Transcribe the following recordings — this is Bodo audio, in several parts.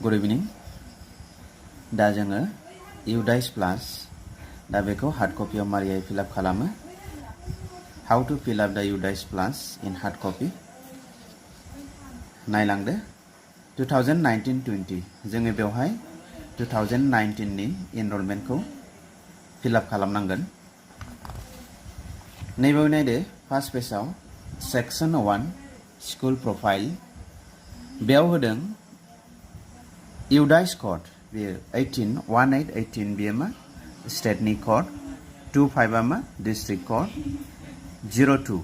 Good evening. दा जोङो UDISE PLUS दा बेखौ हार्ड कपि आव मारै फिल आप खालामो How to fill up the UDISE PLUS in hard copy नायलांदो 2019-20 जोङो बेवहाय 2019 नि एनरलमेन्ट खौ फिल आप खालामनांगोन नैबेयाव नायदो फार्स्ट पेजआव सेक्शन 1 स्कुल प्रोफाइल बेयाव होदों UDISE कोड बेयो 18 बेयो मा स्टेटनि कोड 25 मा डिस्ट्रिक्ट कोड 02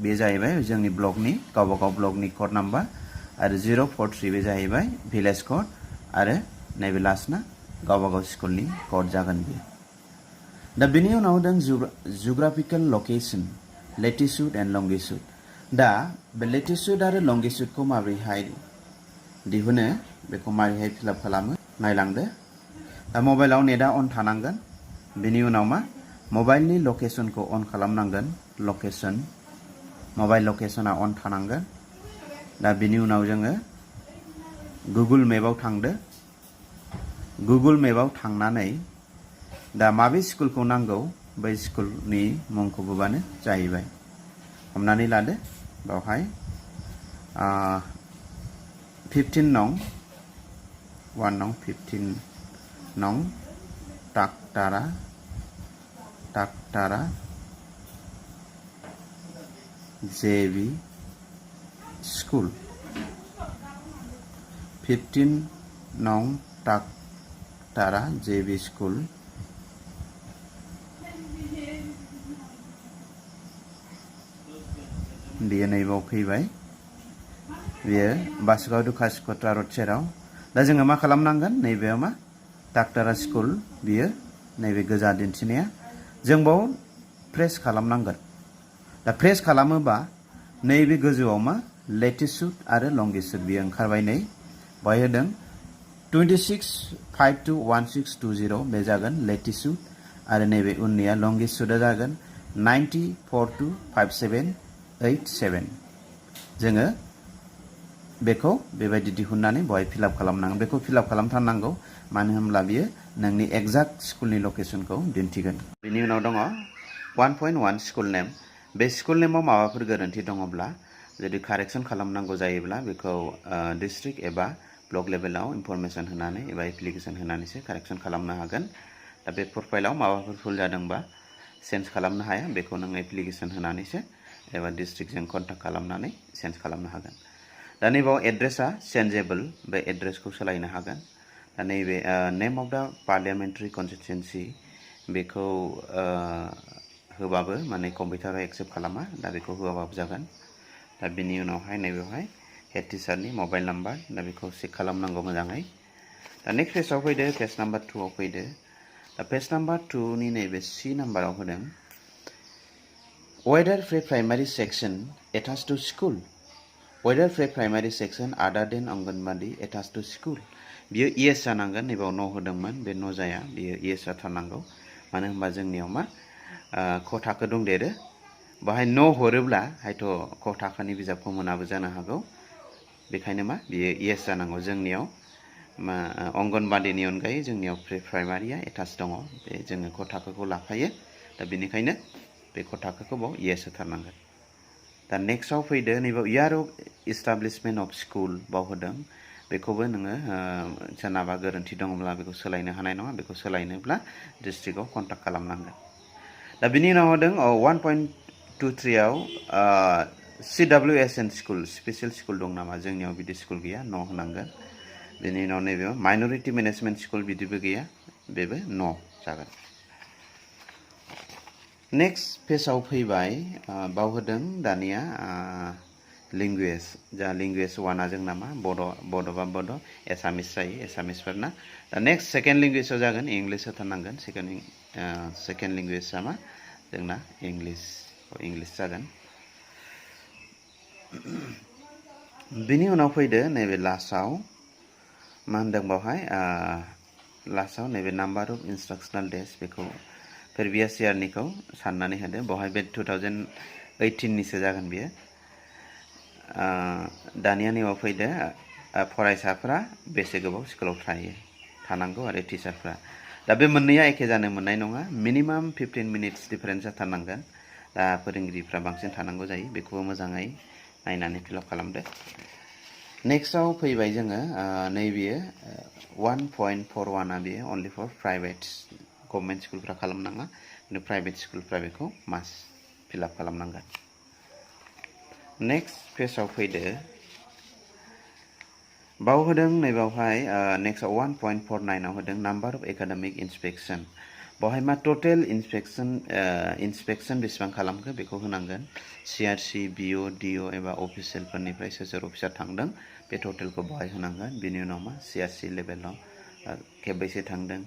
बे जाहैबाय जोंनि ब्लकनि गावबागाव ब्लकनि कोड नाम्बार आरो 043 बे जाहैबाय भिलेज कोड आरो नैबे लास्टना गावबागाव स्कुलनि कोड जागोन बेयो दा बेनि उनाव होदों जिअग्राफिकल लोकेशन लेटिट्युड एन्ड लंगिट्युड दा बे लेटिट्युड आरो लंगिट्युड खौ माबोरैहाय दिहुनो बेखौ माबोरैहाय फिल आप खालामो नायलांदो दा मबाइलाव नेटआ अन थानांगोन बेनि उनाव मा मबाइलनि लोकेशनखौ अन खालामनांगोन लोकेशन मबाइल लोकेशना अन थानांगोन दा बेनि उनाव जोङो गुगल मेपआव थांदो गुगल मेपआव थांनानै दा माबे स्कुलखौ नांगौ बै स्कुलनि मुंखौ बुबानो जाहैबाय हमनानै लादो बावहाय 15 नं 1 नं 15 नं टाकटारा JB स्कुल 15 नं टाकटारा JB स्कुल बेयो नैबाव फैबाय बेयो बासुगाव दुखासिकत्रा रड सेराव दा जोङो मा खालामनांगोन नैबेयाव मा टाकटारा स्कुल बियो नैबे गोजा दिन्थिनाया जों बाव प्रेस खालामनांगोन दा प्रेस खालामोबा नैबे गोजौआव मा लेटिट्युड आरो लंगिट्युड बियो ओंखारबाय नै बाय होदों 26521620 बे जागोन लेटिट्युड आरो नैबे उननिया लंगिट्युडआ जागोन 942578 जोङो बेखौ बेबायदि दिहुननानै बहाय फिल आप खालामनांगोन बेखौ फिल आप खालामथारनांगौ मानो होनब्ला बियो नोंनि एक्जाक्ट स्कुलनि लोकेशनखौ दिन्थिगोन बेनि उनाव दङ 1.1 स्कुल नेम बे स्कुल नेमाव माबाफोर गोरोन्थि दङब्ला जुदि कारेक्सन खालामनांगौ जायोब्ला बेखौ डिस्ट्रिक्ट एबा ब्लक लेभेलाव इनफरमेसन होनानै एबा एप्लिकेसन होनानैसो कारेक्सन खालामनो हागोन दा बे प्रफाइलाव माबाफोर भुल जादोंबा चेन्ज खालामनो हाया बेखौ नों एप्लिकेसन होनानैसो एबा डिस्ट्रिक्टजों कन्टेक्ट खालामनानै चेन्ज खालामनो हागोन दा नैबाव एड्रेसा चेन्जेबल बे एड्रेसखौ सोलायनो हागोन दा नैबे नेम अफ द पार्लियामेन्टारि कन्स्टिटुएन्सि बेखौ होबाबो माने कम्पिउटाराव एक्सेप्ट खालामा दा बेखौ होआबाबो जागोन दा बेनि उनावहाय नैबेवहाय हेड टिचारनि मबाइल नाम्बार दा बेखौ चेक खालामनांगौ मोजाङै दा नेक्स्ट पेजाव फैदो पेज नाम्बार 2 आव फैदो दा पेज नाम्बार 2 नि नैबे C नाम्बाराव होदों whether pre-primary section attached to school whether pre-primary section other than Anganwadi attached to school बियो yes जानांगोन नैबाव न होदोंमोन बे न जाया बियो yes जाथारनांगौ मानो होनबा जोंनियाव मा क थाखो दंदेरो बाहाय न हरोब्ला हायथ क थाखोनि बिजाबखौ मोनाबो जानो हागौ बेखायनो मा बियो yes जानांगौ जोंनियाव मा अंगनबादिनि अनगायै जोंनियाव प्रि प्राइमारिया एटाच दङ बे जोङो क थाखोखौ लाफायो दा बेनिखायनो बे क थाखोखौ बाव yes होथारनांगोन दा नेक्स्टआव फैदो नैबाव इयार अफ इस्टाब्लिशमेन्ट अफ स्कुल बाव होदों बेखौबो नोङो सोरनाबा गोरोन्थि दङब्ला बेखौ सोलायनो हानाय नङा बेखौ सोलायनोब्ला डिस्ट्रिक्टआव कन्टेक्ट खालामनांगोन दा बिनि उनाव होदों 1.23 आव CWSN स्कुल स्पेशल स्कुल दं नामा जोंनियाव बिदि स्कुल गैया न होनांगोन बेनि उनाव नैबेयाव माइनरिटि मेनेजमेन्ट स्कुल बिदिबो गैया बेबो न जागोन नेक्स्ट पेजाव फैबाय बाव होदों दानिया लैंग्वेज जा लैंग्वेज 1 आ जोंना मा बड बा बड एसामिस जायो एसामिसफोरना दा नेक्स्ट सेकेन्ड लैंग्वेजआव जागोन इंलिश होथारनांगोन सेकेन्ड लैंग्वेजआ मा जोंना इंलिश जागोन बिनि उनाव फैदो नैबे लास्टआव मा होनदों बावहाय लास्टआव नैबे नाम्बार अफ इन्सट्राक्शनल डेज बेखौ प्रिभियास इयारनिखौ साननानै होदो बावहाय बे 2018 निसो जागोन बियो दानिया नैबाव फैदो फरायसाफ्रा बेसे गोबाव स्कुलाव थानांगौ आरो टिचारफ्रा दा बे मोननैया एखे जानो मोननाय नङा मिनिमाम 15 मिनिट्स डिफारेन्स जाथारनांगोन दा फोरोंगिरिफ्रा बांसिन थानांगौ जायो बेखौबो मोजाङै नायनानै फिल आप खालामदो नेक्स्टआव फैबाय जोङो नैबेयो 1.41 आ बेयो अनलि फर प्राइभेट गभर्नमेन्ट स्कुलफ्रा खालामनाङा किन्तु प्राइभेट स्कुलफ्रा बेखौ मास्ट फिल आप खालामनांगोन नेक्स्ट पेजआव फैदो बाव होदों नैबावहाय नेक्स्टआव 1.49 आव होदों नाम्बार अफ एकाडेमिक इन्सपेक्शन बावहाय मा टटेल इन्सपेक्शन बेसेबां खालामखो बेखौ होनांगोन सिआरसि बिअ डिअ एबा अफिसियेलफोरनिफ्राय सोर अफिसार थांदों बे टटेलखौ बावहाय होनांगोन बिनि उनाव मा सिआरसि लेभेलाव खेबबैसे थांदों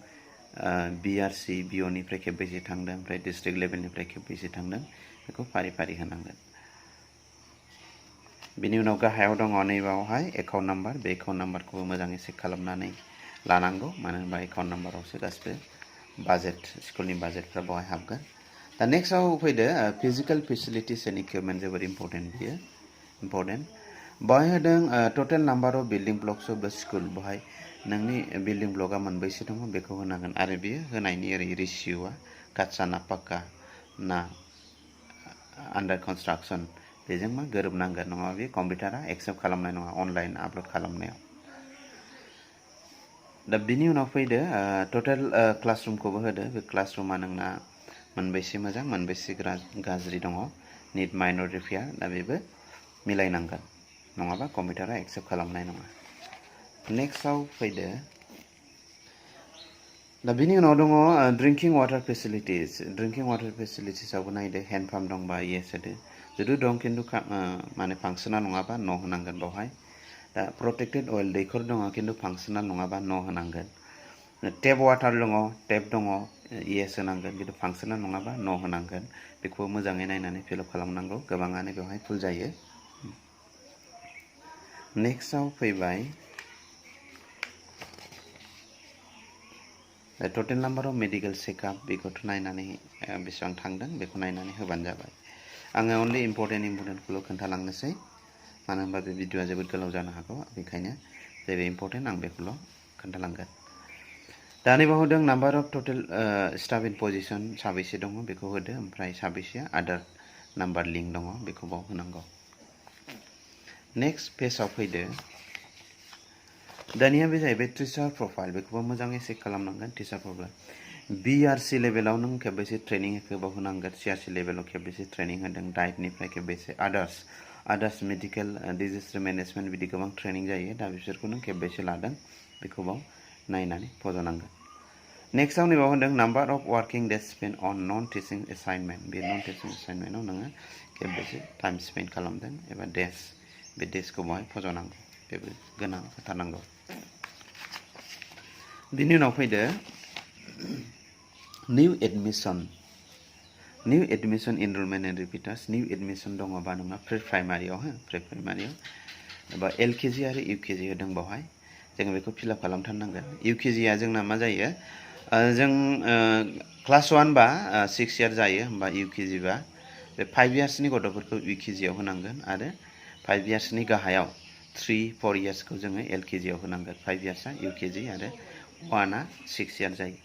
बिआरसि बिअनिफ्राय खेबबैसे थांदों ओमफ्राय डिस्ट्रिक्ट लेभेलनिफ्राय खेबबैसे थांदों बेखौ फारि फारि होनांगोन बिनि उनाव गाहायाव दङ नैबावहाय एकाउन्ट नाम्बार बे एकाउन्ट नाम्बारखौबो मोजाङै चेक खालामनानै लानांगौ मानो होनबा एकाउन्ट नाम्बारावसो गासिबो बाजेट स्कुलनि बाजेटफ्रा बावहाय हाबगोन दा नेक्स्टआव फैदो फिजिकेल फेसिलिटिस एन्ड इकुइपमेन्ट जोबोर इम्पर्टेन्ट बियो इम्पर्टेन्ट बावहाय होदों total number of building blocks of the school बावहाय नोंनि बिल्डिं ब्लकआ मोनबैसे दङ बेखौ होनांगोन आरो बियो होनायनि ओरै रेसिय'आ काच्चा ना पाक्का ना आन्डार कनस्ट्राक्सन बेजों मा गोरोबनांगोन नङाबा बे कम्पिउटारा एक्सेप्ट खालामनाय नङा अनलाइन आपल'ड खालामनायाव दा बिनि उनाव फैदो टटेल क्लासरुमखौबो होदो बे क्लासरुमा नोंना मोनबैसे मोजां मोनबैसे गाज्रि दङ निड माइनर रिपेयार दा बेबो मिलायनांगोन नङाबा कम्पिउटारा एक्सेप्ट खालामनाय नङा नेक्स्टआव फैदो दा बिनि उनाव दङ ड्रिंकिं वाटार फेसिलिटिसआवबो नायदो हेन्ड पाम्प दंबा येस होदो जुदि दं खिन्थु माने फांसनाल नङाबा न' होनांगोन बावहाय दा प्रटेक्टेड अइल दैखर दङ खिन्थु फांसनाल नङाबा न' होनांगोन टेप वाटार दङ टेप दङ येस होनांगोन खिन्थु फांसनाल नङाबा न' होनांगोन बेखौबो मोजाङै नायनानै फिल आप खालामनांगौ गोबाङानो बेवहाय फुल जायो नेक्स्टआव फैबाय टटेल नाम्बार अफ मेडिकेल चेकआप बेखौथ' नायनानै बेसेबां थांदों बेखौ नायनानै होबानो जाबाय आङो अनलि इम्पर्टेन्टखौल' खोन्थालांनोसै मानो होनबा बे भिडिअआ जोबोद गोलाव जानो हागौ बेखायनो जेबो इम्पर्टेन्ट आं बेखौल' खोन्थालांगोन दा नैबाव होदों number of total staff in position साबैसे दङ बेखौ होदो ओमफ्राय साबैसेया आदार नाम्बार लिंक दङ बेखौ बाव होनांगौ नेक्स्ट पेजआव फैदो दानिया बे जाहैबाय टिचार प्रफाइल बेखौबो मोजाङै चेक खालामनांगोन टिचार प्रफाइल बिआरसि लेभेलाव नों खेबबैसे ट्रेनिं होखो बाव होनांगोन सिआरसि लेभेलाव खेबबैसे ट्रेनिं होदों डाइटनिफ्राय खेबबैसे आदार्स मेडिकेल डिजिस्टार मेनेजमेन्ट बिदि गोबां ट्रेनिं जायो दा बिसोरखौ नों खेबबैसे लादों बेखौ बाव नायनानै फज'नांगोन नेक्स्टआव नैबाव होनदों number of working days spend on non teaching assignment बे नन टिचिं एसाइनमेन्टआव नोङो खेबबैसे टाइम स्पेन्ड खालामदों एबा डेज बे डेजखौ बावहाय फज'नांगौ बेबो गोनां होथारनांगौ बिनि उनाव फैदो new admission enrolment and repeaters new admission दङबा नोंना प्रि प्राइमारियाव एबा एलकेजि आरो इउकेजि होदों बावहाय जोङो बेखौ फिल आप खालामथारनांगोन इउकेजिया जोंना मा जायो जों क्लास 1 बा 6 इयार जायो होमबा इउकेजि बा बे 5 इयार्सनि गथ'फोरखौ इउकेजियाव होनांगोन आरो 5 इयार्सनि गाहायाव 3-4 इयार्सखौ जोङो एलकेजियाव होनांगोन 5 इयार्सआ इउकेजि आरो 1आ 6 इयार जायो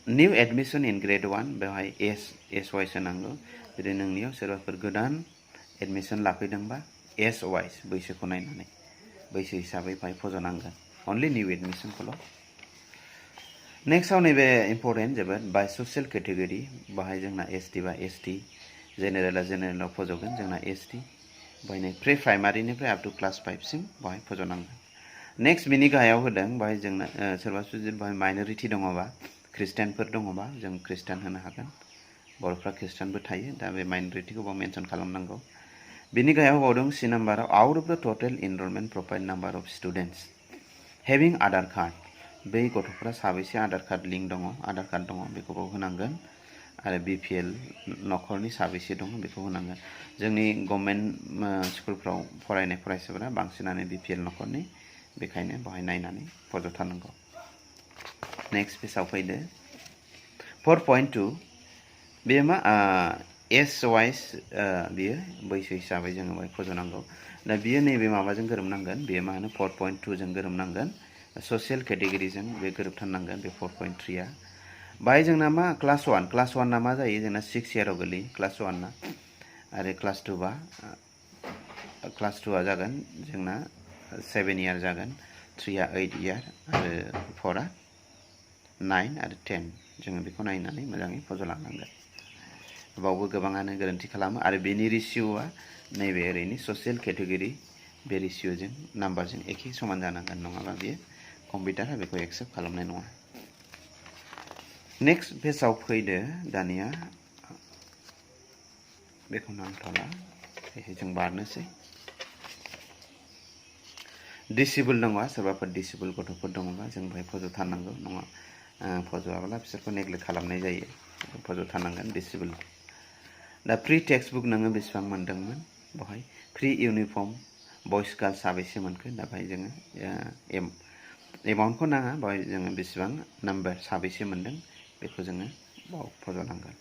निउ एडमिसन इन ग्रेड 1 बेवहाय एस वाइस होनांगौ जुदि नोंनियाव सोरबाफोर गोदान एडमिसन लाफैदोंबा एस वाइस बैसोखौ नायनानै बैसो हिसाबै बाहाय फज'नांगोन अनलि निउ एडमिसनखौल' नेक्स्टआव नैबे इम्पर्टेन्ट जोबोद बाय ससियेल केटेगरि बाहाय जोंना एसटि बा एसटि जेनेरेलाव फज'गोन जोंना एसटि बाहाय प्रि प्राइमारिनिफ्राय आप टु क्लास 5 सिम बाहाय फज'नांगोन नेक्स्ट बिनि गाहायाव होदों बाहाय जोंना सोरबा जुदि बाहाय माइनरिटि दङबा ख्रिस्टियानफोर दङबा जों ख्रिस्टियान होनो हागोन बर'फ्रा ख्रिस्टियानबो थायो दा बे माइनरिटिखौ बाव मेनसन खालामनांगौ बिनि गाहायाव होबावदों सि नाम्बाराव out of the total enrolment profile number of students having Aadhaar card बै गथ'फ्रा साबैसे आधार कार्ड लिंक दङ आधार कार्ड दङ बेखौ बाव होनांगोन आरो बिपिएल न'खरनि साबैसे दङ बेखौ होनांगोन जोंनि गभर्नमेन्ट स्कुलफ्राव फरायनाय फरायसाफोरा बांसिनानो बिपिएल न'खरनि बेखायनो बाहाय नायनानै फज'थारनांगौ नेक्स्ट पेजआव फैदो 4.2 बे मा एज वाइज बियो बैसो हिसाबै जोङो बाहाय फज'नांगौ दा बियो नैबे माबाजों गोरोबनांगोन बेयो मा होनो 4.2 जों गोरोबनांगोन ससियेल केटेगरिजों बे गोरोबथारनांगोन बे 4.3 आ बाहाय जोंना मा क्लास 1 ना मा जायो जोंना 6 इयाराव गोलैयो क्लास 1 ना आरो क्लास 2 बा क्लास 2 आ जागोन जोंना 7 इयार जागोन 3 आ 8 इयार आरो 4 आ 9 आरो 10 जोङो बेखौ नायनानै मोजाङै फज'लांनांगोन बावबो गोबाङानो गोरोन्थि खालामो आरो बेनि रेशिय'आ नैबे ओरैनो ससियेल केटेगरि बे रेशिय'जों नाम्बारजों एखे समान जानांगोन नङाबा बेयो कम्पिउटारा बेखौ एक्सेप्ट खालामनाय नङा नेक्स्ट पेजआव फैदो दानिया बेखौ नांथ'ला जों बारनोसै डिसेबल दङ सोरबाफोर डिसेबल गथ'फोर दङबा जों बेहाय फज'थारनांगौ नङा फज'आब्ला बिसोरखौ नेग्लेक्ट खालामनाय जायो फज'थारनांगोन डिसेबल दा फ्रि टेक्सट बुक नोङो बेसेबां मोनदोंमोन बेवहाय फ्रि इउनिफर्म बयस गार्ल साबेसे मोनखो दा बेहाय जोङो एमाउन्टखौ नाङा बेवहाय जोङो बेसेबां नाम्बार साबेसे मोनदों बेखौ जोङो बाव फज'नांगोन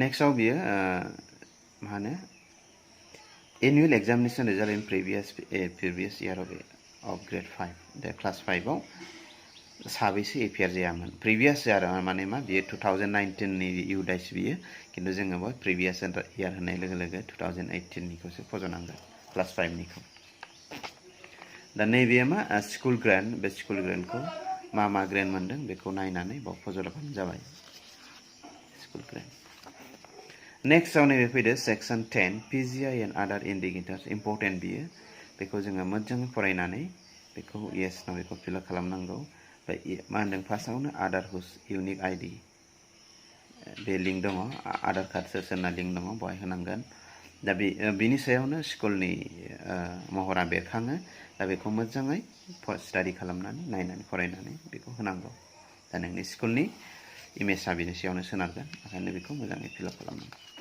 नेक्स्टआव बियो मा होनो annual examination result in previous year of grade 5 दा क्लास 5 आव साबेसे एपियार जायामोन प्रिभियास इयार माने मा बियो 2019 नि UDISE बियो किन्तु जोङो बेवहाय प्रिभियास इयार होननाय लोगो लोगो 2018 निखौसो फज'नांगोन क्लास 5 निखौ दा नैबे मा स्कुल ग्रेड बे स्कुल ग्रेडखौ मा ग्रेड मोनदों बेखौ नायनानै बाव फज'लाबानो जाबाय स्कुल ग्रेड नेक्स्टआव नैबे फैदो सेक्सन 10 PGI एन्ड आदार इन्डिकेटर्स इम्पर्टेन्ट बियो बेखौ जोङो मोजाङै फरायनानै बेखौ येस ना बेखौ फिलआप खालामनांगौ मा होनदों फार्स्टआवनो आदार हुज इउनिक आइडि बे लिंक दङ आधार कार्ड सोरना लिंक दङ बेवहाय होनांगोन दा बिनि सायावनो स्कुलनि महरा बेरखाङो दा बेखौ मोजाङै स्टाडि खालामनानै नायनानै फरायनानै बेखौ होनांगौ दा नोंनि स्कुलनि इमेजआ बिनि सायावनो सोनारगोन ओंखायनो बेखौ मोजाङै फिलआप खालामनांगौ